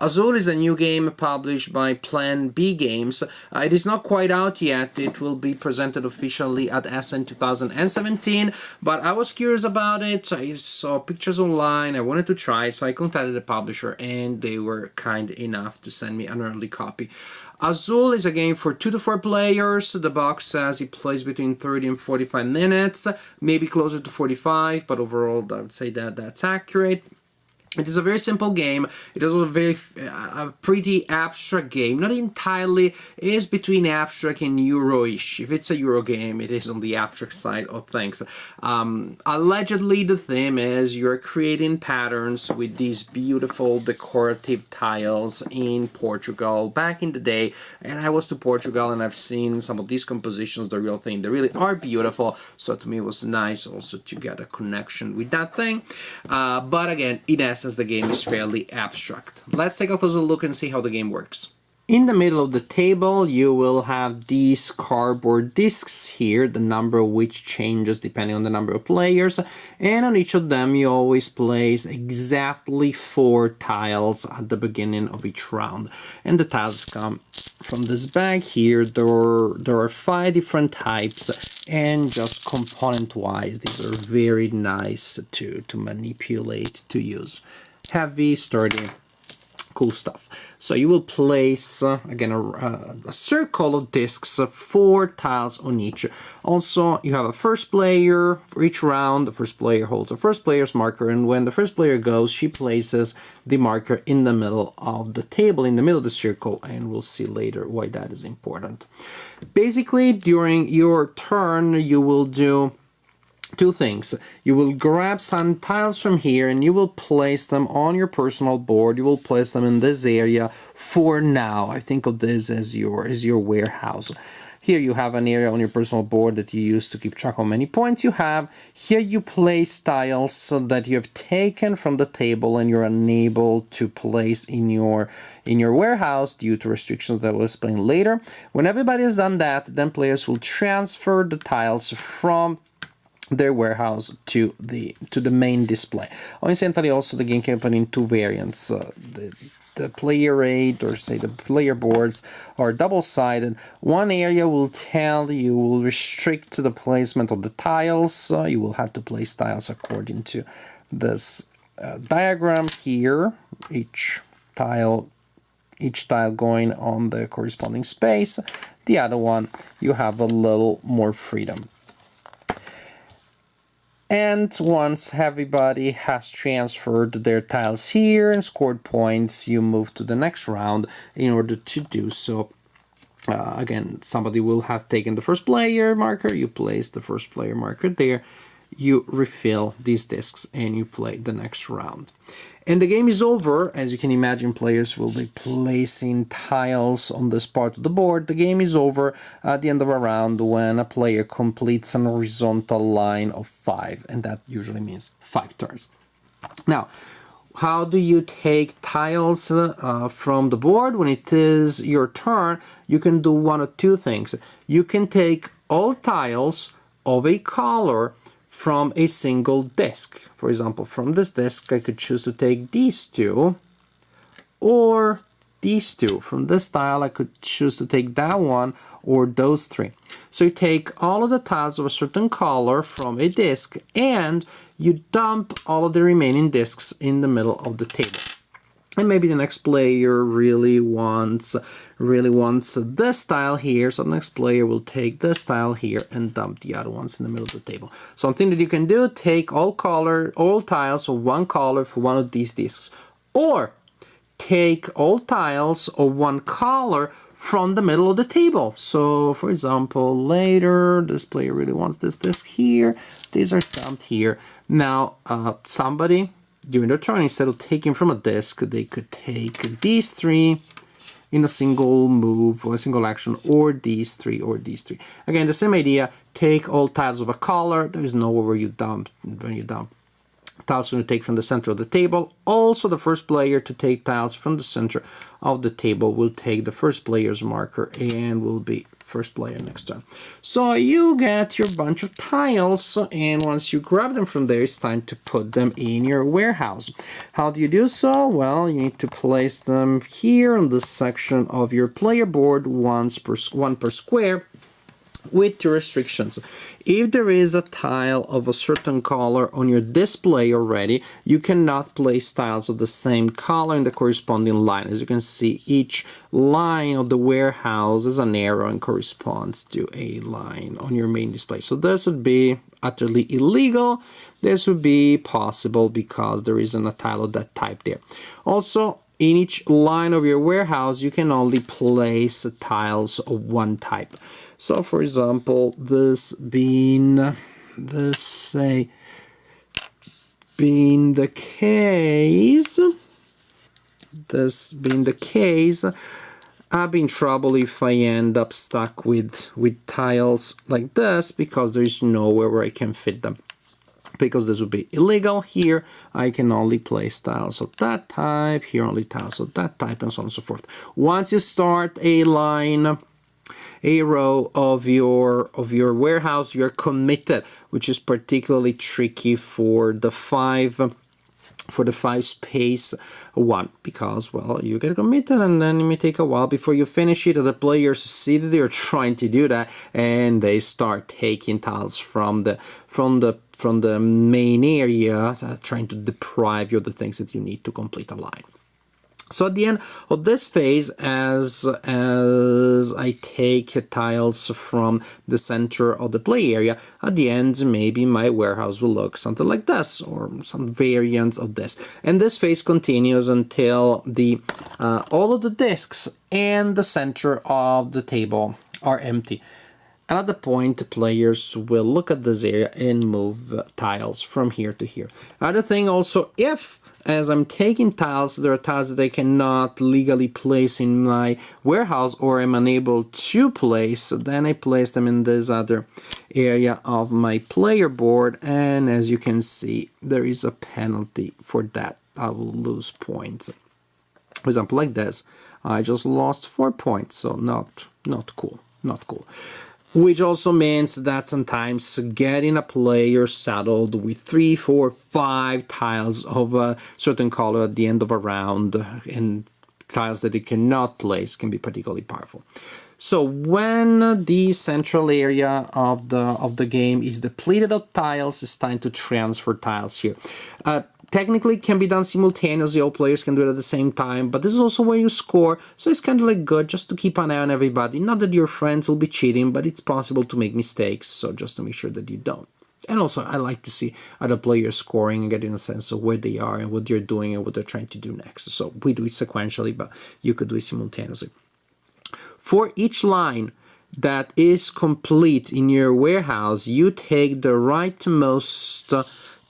Azul is a new game published by Plan B Games. It is not quite out yet. It will be presented officially at Essen 2017, but I was curious about it. I saw pictures online. I wanted to try it, so I contacted the publisher, and they were kind enough to send me an early copy. Azul is a game for 2 to 4 players. The box says it plays between 30 and 45 minutes, maybe closer to 45, but overall I would say that that's accurate. It is a very simple game. It is a pretty abstract game. Not entirely. It is between abstract and Euro-ish. If it's a Euro game, it is on the abstract side of things. Allegedly, the theme is you're creating patterns with these beautiful decorative tiles in Portugal back in the day. And I was to Portugal and I've seen some of these compositions, the real thing. They really are beautiful. So to me, it was nice also to get a connection with that thing. But again, in essence, the game is fairly abstract. Let's take a closer look and see how the game works. In the middle of the table, you will have these cardboard discs here, the number of which changes depending on the number of players, and on each of them you always place exactly 4 tiles at the beginning of each round. And the tiles come from this bag here. There are 5 different types, and just component-wise, these are very nice to manipulate, to use. Heavy, sturdy, cool stuff. So you will place, again, a circle of discs, 4 tiles on each. Also, you have a first player for each round. The first player holds the first player's marker, and when the first player goes, she places the marker in the middle of the table, in the middle of the circle, and we'll see later why that is important. Basically, during your turn, you will do 2 things. You will grab some tiles from here and you will place them on your personal board. You will place them in this area for now. I think of this as your warehouse. Here you have an area on your personal board that you use to keep track of how many points you have. Here you place tiles so that you have taken from the table and you're unable to place in your warehouse due to restrictions that we'll explain later. When everybody has done that, then players will transfer the tiles from their warehouse to the main display. Incidentally, also the game can happen in 2 variants. The player aid, or say the player boards, are double-sided. One area will restrict the placement of the tiles. You will have to place tiles according to this diagram here. Each tile going on the corresponding space. The other one, you have a little more freedom. And once everybody has transferred their tiles here and scored points, you move to the next round. In order to do so, again, somebody will have taken the first player marker, you place the first player marker there, you refill these discs, and you play the next round. And the game is over. As you can imagine, players will be placing tiles on this part of the board. The game is over at the end of a round when a player completes an horizontal line of 5, and that usually means 5 turns. Now, how do you take tiles from the board? When it is your turn, you can do one of 2 things. You can take all tiles of a color from a single disc. For example, from this disc, I could choose to take these 2 or these 2. From this tile, I could choose to take that one or those 3. So you take all of the tiles of a certain color from a disc and you dump all of the remaining discs in the middle of the table. And maybe the next player really wants this tile here, so the next player will take this tile here and dump the other ones in the middle of the table. Something that you can do, take all tiles of one color for one of these discs, or take all tiles of one color from the middle of the table. So for example, later this player really wants this disc here, these are dumped here. Now somebody during their turn, instead of taking from a disc, they could take these 3 in a single move or a single action, or these 3 or these 3. Again, the same idea, take all tiles of a color. There is nowhere where you dump when you dump tiles going to take from the center of the table. Also, the first player to take tiles from the center of the table will take the first player's marker and will be first player next turn. So you get your bunch of tiles, and once you grab them from there, it's time to put them in your warehouse. How do you do so? Well, you need to place them here in this section of your player board, one per square, with two restrictions. If there is a tile of a certain color on your display already, you cannot place tiles of the same color in the corresponding line. As you can see, each line of the warehouse is an arrow and corresponds to a line on your main display. So this would be utterly illegal. This would be possible because there isn't a tile of that type there. Also, in each line of your warehouse, you can only place tiles of one type. So, for example, this being the case, I'd be in trouble if I end up stuck with tiles like this because there is nowhere where I can fit them. Because this would be illegal. Here I can only place tiles of that type, here only tiles of that type, and so on and so forth. Once you start a line, a row of your warehouse, you're committed, which is particularly tricky for the five space one, because, well, you get committed and then it may take a while before you finish it. Other players see that you're trying to do that and they start taking tiles from the main area, trying to deprive you of the things that you need to complete a line. So at the end of this phase, as I take tiles from the center of the play area, at the end maybe my warehouse will look something like this, or some variant of this. And this phase continues until all of the discs and the center of the table are empty. And at the point, the players will look at this area and move tiles from here to here. Other thing also, if as I'm taking tiles, there are tiles that I cannot legally place in my warehouse or I'm unable to place, then I place them in this other area of my player board, and as you can see, there is a penalty for that. I will lose points. For example, like this, I just lost 4 points, so not cool, not cool. Which also means that sometimes getting a player saddled with 3, 4, 5 tiles of a certain color at the end of a round and tiles that it cannot place can be particularly powerful. So when the central area of the game is depleted of tiles, it's time to transfer tiles here. Technically, it can be done simultaneously. All players can do it at the same time, but this is also where you score, so it's kind of like good just to keep an eye on everybody. Not that your friends will be cheating, but it's possible to make mistakes, so just to make sure that you don't. And also, I like to see other players scoring and getting a sense of where they are and what they're doing and what they're trying to do next. So we do it sequentially, but you could do it simultaneously. For each line that is complete in your warehouse, you take the rightmost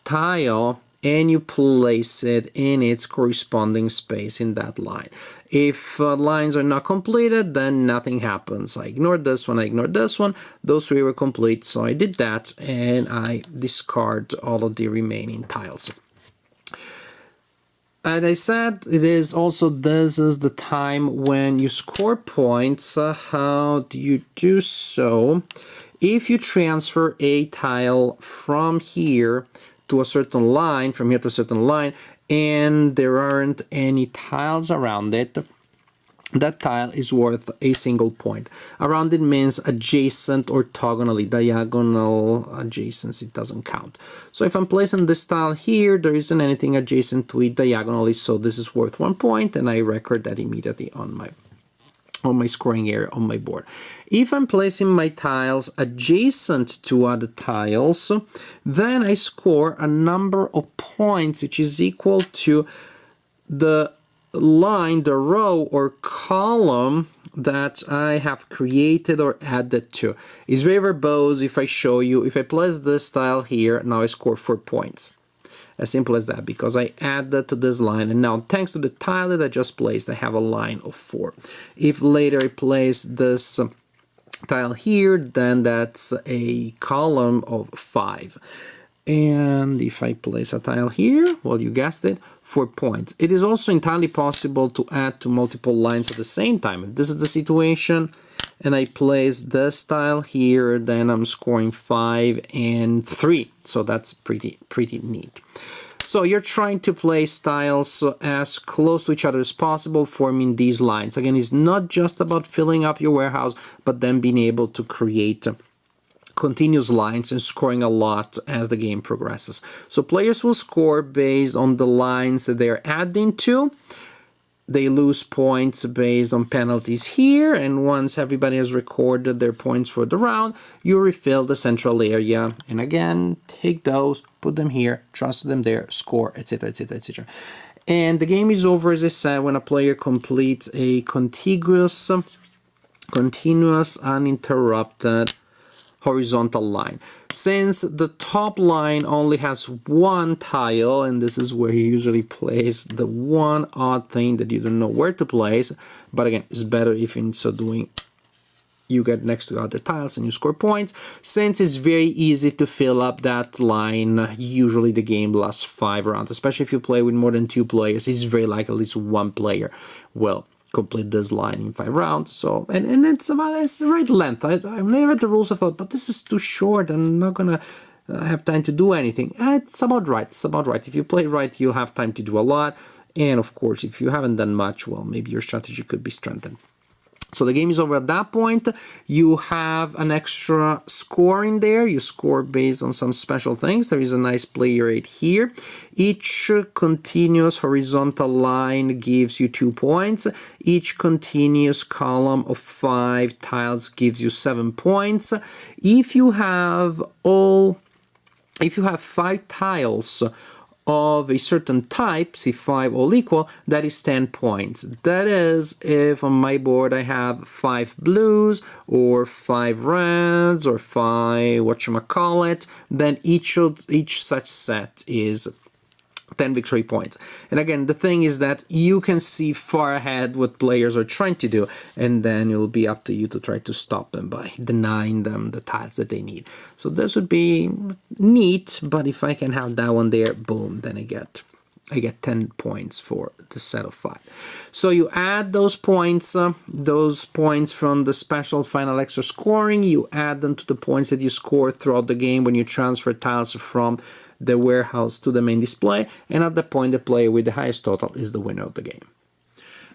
tile and you place it in its corresponding space in that line. If lines are not completed, then nothing happens. I ignored this one, I ignored this one. Those 3 were complete, so I did that, and I discard all of the remaining tiles. As I said, this is the time when you score points. How do you do so? If you transfer a tile from here to a certain line, from here to a certain line, and there aren't any tiles around it, that tile is worth a single point. Around it means adjacent orthogonally. Diagonal adjacency doesn't count. So if I'm placing this tile here, there isn't anything adjacent to it diagonally, so this is worth 1 point, and I record that immediately on my scoring area on my board. If I'm placing my tiles adjacent to other tiles, then I score a number of points which is equal to the line, the row or column that I have created or added to. It's very verbose if I show you. If I place this tile here, now I score 4 points. As simple as that, because I add that to this line, and now thanks to the tile that I just placed, I have a line of 4. If later I place this tile here, then that's a column of 5. And if I place a tile here, well, you guessed it, 4 points. It is also entirely possible to add to multiple lines at the same time. If this is the situation, and I place this tile here, then I'm scoring 5 and 3. So that's pretty neat. So you're trying to place tiles as close to each other as possible, forming these lines. Again, it's not just about filling up your warehouse, but then being able to create continuous lines and scoring a lot as the game progresses. So players will score based on the lines that they're adding to. They lose points based on penalties here, and once everybody has recorded their points for the round, you refill the central area, and again, take those, put them here, transfer them there, score, etc, etc, etc. And the game is over, as I said, when a player completes a continuous, uninterrupted horizontal line. Since the top line only has one tile, and this is where you usually place the one odd thing that you don't know where to place, but again, it's better if in so doing you get next to other tiles and you score points. Since it's very easy to fill up that line, usually the game lasts 5 rounds, especially if you play with more than 2 players. It's very likely at least one player will complete this line in 5 rounds. So and it's the right length. I've never read the rules. I thought, but this is too short. I'm not gonna have time to do anything. It's about right. It's about right. If you play right, you'll have time to do a lot. And of course, if you haven't done much, well, maybe your strategy could be strengthened. So the game is over at that point. You have an extra score in there. You score based on some special things. There is a nice player rate here. Each continuous horizontal line gives you 2 points. Each continuous column of 5 tiles gives you 7 points. If you have 5 tiles of a certain type, say 5 all equal, that is 10 points. That is, if on my board I have 5 blues or 5 reds or 5 whatchamacallit, then each such set is 10 victory points. And again, the thing is that you can see far ahead what players are trying to do, and then it will be up to you to try to stop them by denying them the tiles that they need. So this would be neat, but if I can have that one there, boom, then I get 10 points for the set of 5. So you add those points from the special final extra scoring, you add them to the points that you score throughout the game when you transfer tiles from the warehouse to the main display, and at the point the player with the highest total is the winner of the game.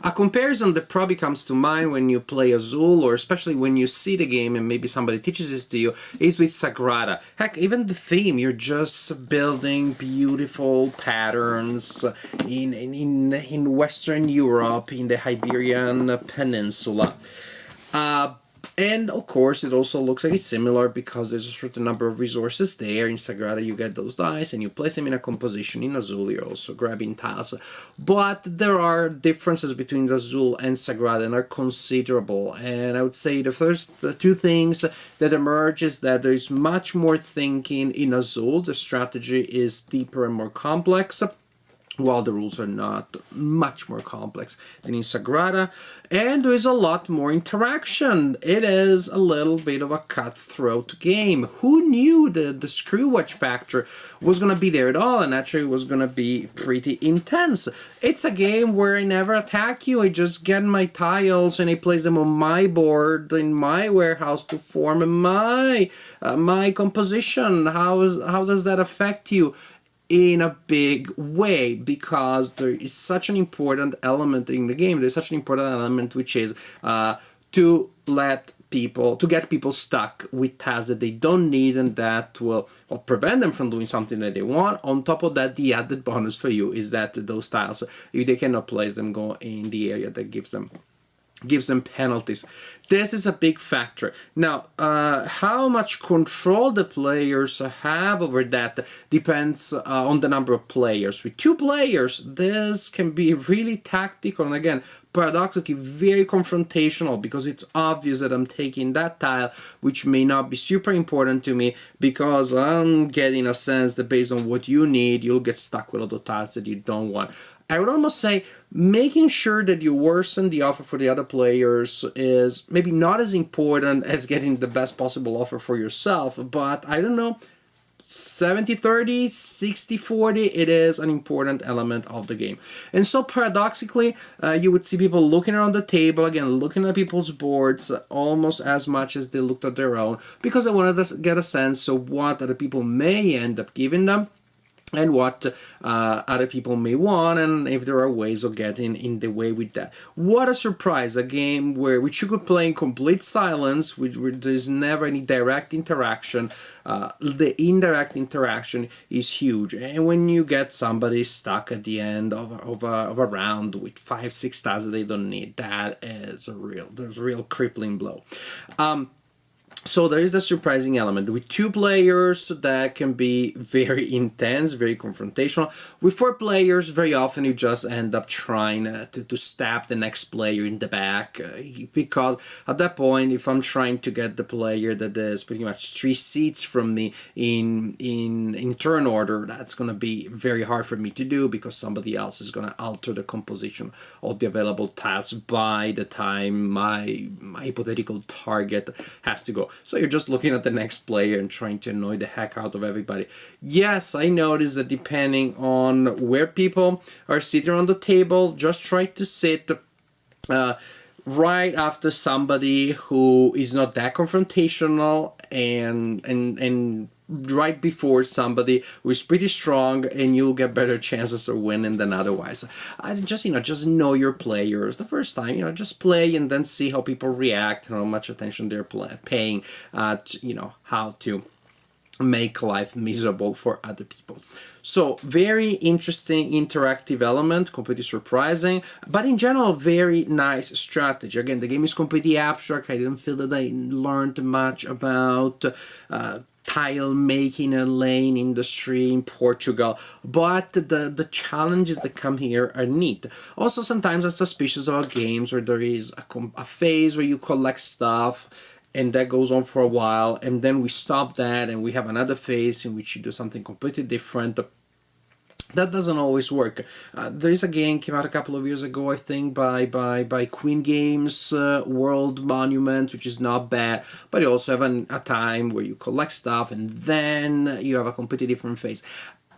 A comparison that probably comes to mind when you play Azul, or especially when you see the game and maybe somebody teaches this to you, is with Sagrada. Heck, even the theme, you're just building beautiful patterns in Western Europe, in the Iberian Peninsula. And of course, it also looks like it's similar because there's a certain number of resources there. In Sagrada, you get those dice and you place them in a composition. In Azul, you're also grabbing tiles. But there are differences between Azul and Sagrada, and are considerable. And I would say the 2 things that emerge is that there is much more thinking in Azul. The strategy is deeper and more complex, while the rules are not much more complex than in Sagrada, and there is a lot more interaction. It is a little bit of a cutthroat game. Who knew that the screw watch factor was going to be there at all, and actually was going to be pretty intense? It's a game where I never attack you. I just get my tiles and I place them on my board in my warehouse to form my composition. How does that affect you? In a big way, because there is such an important element in the game. There's such an important element, which is to get people stuck with tasks that they don't need, and that will prevent them from doing something that they want. On top of that, the added bonus for you is that those tiles, if they cannot place them, go in the area that gives them penalties. This is a big factor. Now, how much control the players have over that depends on the number of players. With 2 players, this can be really tactical, and again, paradoxically very confrontational, because it's obvious that I'm taking that tile, which may not be super important to me, because I'm getting a sense that based on what you need, you'll get stuck with other tiles that you don't want. I would almost say making sure that you worsen the offer for the other players is maybe not as important as getting the best possible offer for yourself, but I don't know, 70-30, 60-40, it is an important element of the game. And so paradoxically, you would see people looking around the table, again, looking at people's boards almost as much as they looked at their own, because they wanted to get a sense of what other people may end up giving them, and what other people may want, and if there are ways of getting in the way with that. What a surprise, a game which you could play in complete silence, where there's never any direct interaction. The indirect interaction is huge, and when you get somebody stuck at the end of a round with 5-6 tiles that they don't need, that is a real crippling blow. So there is a surprising element. With 2 players, that can be very intense, very confrontational. With 4 players, very often you just end up trying to stab the next player in the back, because at that point, if I'm trying to get the player that is pretty much 3 seats from me in turn order, that's going to be very hard for me to do, because somebody else is going to alter the composition of the available tiles by the time my hypothetical target has to go. So you're just looking at the next player and trying to annoy the heck out of everybody. Yes, I noticed that depending on where people are sitting on the table, just try to sit right after somebody who is not that confrontational, and right before somebody who is pretty strong, and you'll get better chances of winning than otherwise. Just know your players the first time. Just play and then see how people react and how much attention they're paying at how to make life miserable for other people. So very interesting interactive element, completely surprising, but in general very nice strategy. Again, the game is completely abstract. I didn't feel that I learned much about tile making and laying industry in Portugal, but the challenges that come here are neat. Also, sometimes I'm suspicious about games where there is a phase where you collect stuff, and that goes on for a while, and then we stop that and we have another phase in which you do something completely different. That doesn't always work. There is a game came out a couple of years ago, I think, by Queen Games, World Monument, which is not bad, but you also have a time where you collect stuff and then you have a completely different phase.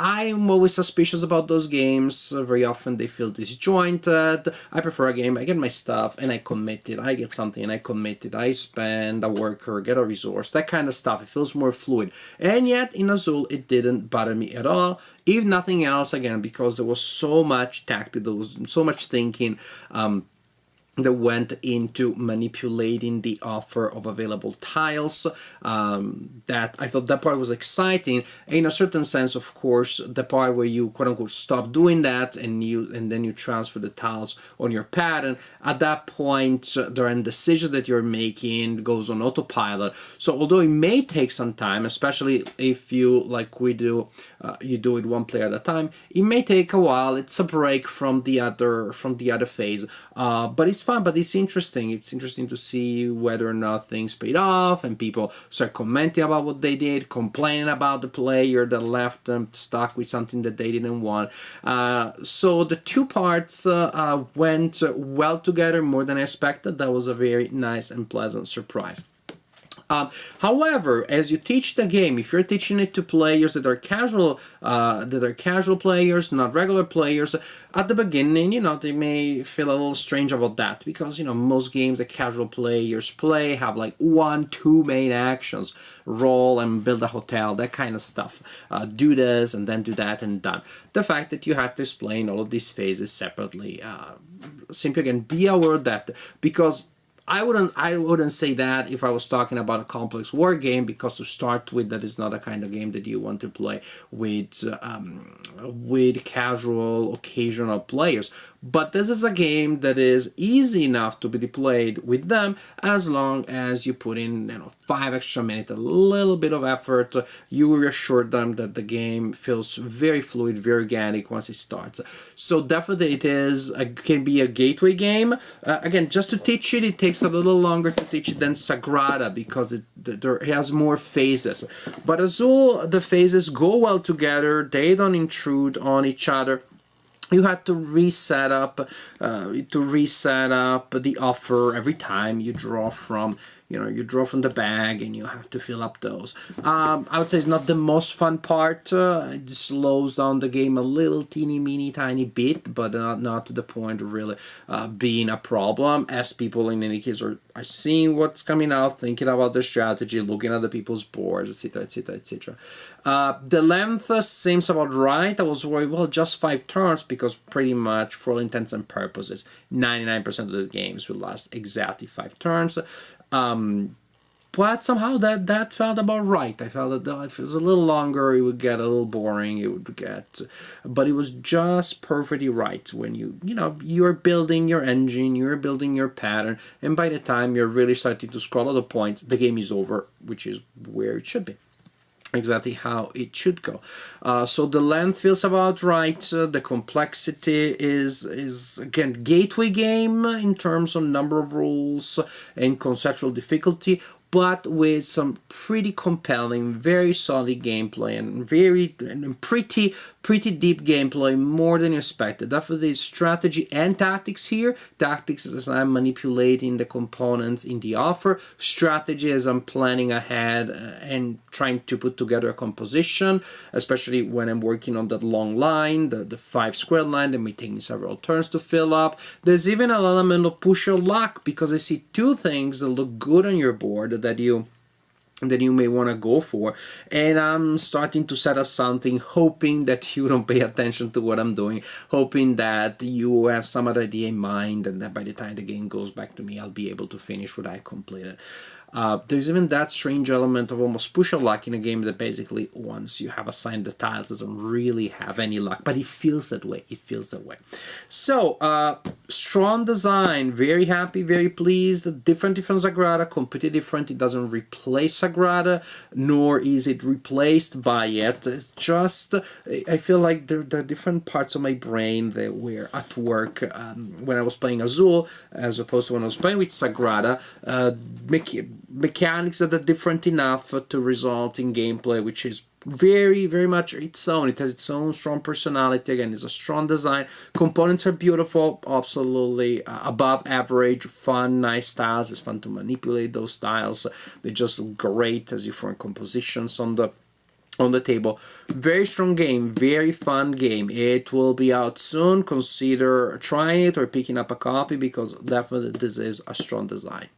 I'm always suspicious about those games. Very often they feel disjointed. I prefer a game, I get my stuff and I commit it. I get something and I commit it. I spend a worker, get a resource, that kind of stuff. It feels more fluid. And yet in Azul, it didn't bother me at all. If nothing else, again, because there was so much tactic, there was so much thinking that went into manipulating the offer of available tiles, that I thought that part was exciting. In a certain sense, of course, the part where you quote unquote stop doing that and then you transfer the tiles on your pattern, at that point there are decisions that you're making, goes on autopilot. So although it may take some time, especially if you, like we do, you do it 1 player at a time, it may take a while. It's a break from the other phase, but it's fun, but it's interesting. It's interesting to see whether or not things paid off and people start commenting about what they did, complaining about the player that left them stuck with something that they didn't want. So the 2 parts went well together, more than I expected. That was a very nice and pleasant surprise. However, as you teach the game, if you're teaching it to players that are casual players, not regular players, at the beginning, they may feel a little strange about that, because most games that casual players play have like 1-2 main actions: roll and build a hotel, that kind of stuff. Do this and then do that and done. The fact that you have to explain all of these phases separately, simply again, be aware of that, because I wouldn't say that if I was talking about a complex war game, because to start with, that is not a kind of game that you want to play with casual, occasional players. But this is a game that is easy enough to be played with them, as long as you put in 5 extra minutes, a little bit of effort. You reassure them that the game feels very fluid, very organic once it starts. So definitely it can be a gateway game. Again, just to teach it, it takes a little longer to teach it than Sagrada, because it has more phases. But Azul, the phases go well together. They don't intrude on each other. You had to reset up the offer every time you draw from you draw from the bag and you have to fill up those. I would say it's not the most fun part. It slows down the game a little teeny tiny bit, but not to the point of really being a problem, as people in any case are seeing what's coming out, thinking about their strategy, looking at the people's boards, etc, etc, etc. The length seems about right. I was worried, well, just 5 turns, because pretty much for all intents and purposes 99% of the games will last exactly 5 turns. But somehow that felt about right. I felt that if it was a little longer, it would get a little boring. But it was just perfectly right. When you're building your engine, you're building your pattern, and by the time you're really starting to scroll all the points, the game is over, which is where it should be. Exactly how it should go. So the length feels about right. The complexity is again gateway game in terms of number of rules and conceptual difficulty, but with some pretty compelling, very solid gameplay and pretty deep gameplay, more than expected. Definitely strategy and tactics here. Tactics as I'm manipulating the components in the offer. Strategy as I'm planning ahead and trying to put together a composition, especially when I'm working on that long line, the 5 square line that may take me several turns to fill up. There's even an element of push or luck, because I see 2 things that look good on your board that you may want to go for, and I'm starting to set up something, hoping that you don't pay attention to what I'm doing, hoping that you have some other idea in mind, and that by the time the game goes back to me, I'll be able to finish what I completed. There's even that strange element of almost push or luck in a game that basically, once you have assigned the tiles, doesn't really have any luck, but it feels that way. So, strong design, very happy, very pleased. Different from Sagrada, completely different. It doesn't replace Sagrada, nor is it replaced by it. It's just, I feel like there are different parts of my brain that were at work when I was playing Azul, as opposed to when I was playing with Sagrada. Mechanics that are different enough to result in gameplay which is very much its own. It has its own strong personality. Again, it's a strong design. Components are beautiful, absolutely above average, fun, nice styles. It's fun to manipulate those styles. They just look great as different compositions on the table. Very strong game, very fun game. It will be out soon. Consider trying it or picking up a copy, because definitely this is a strong design.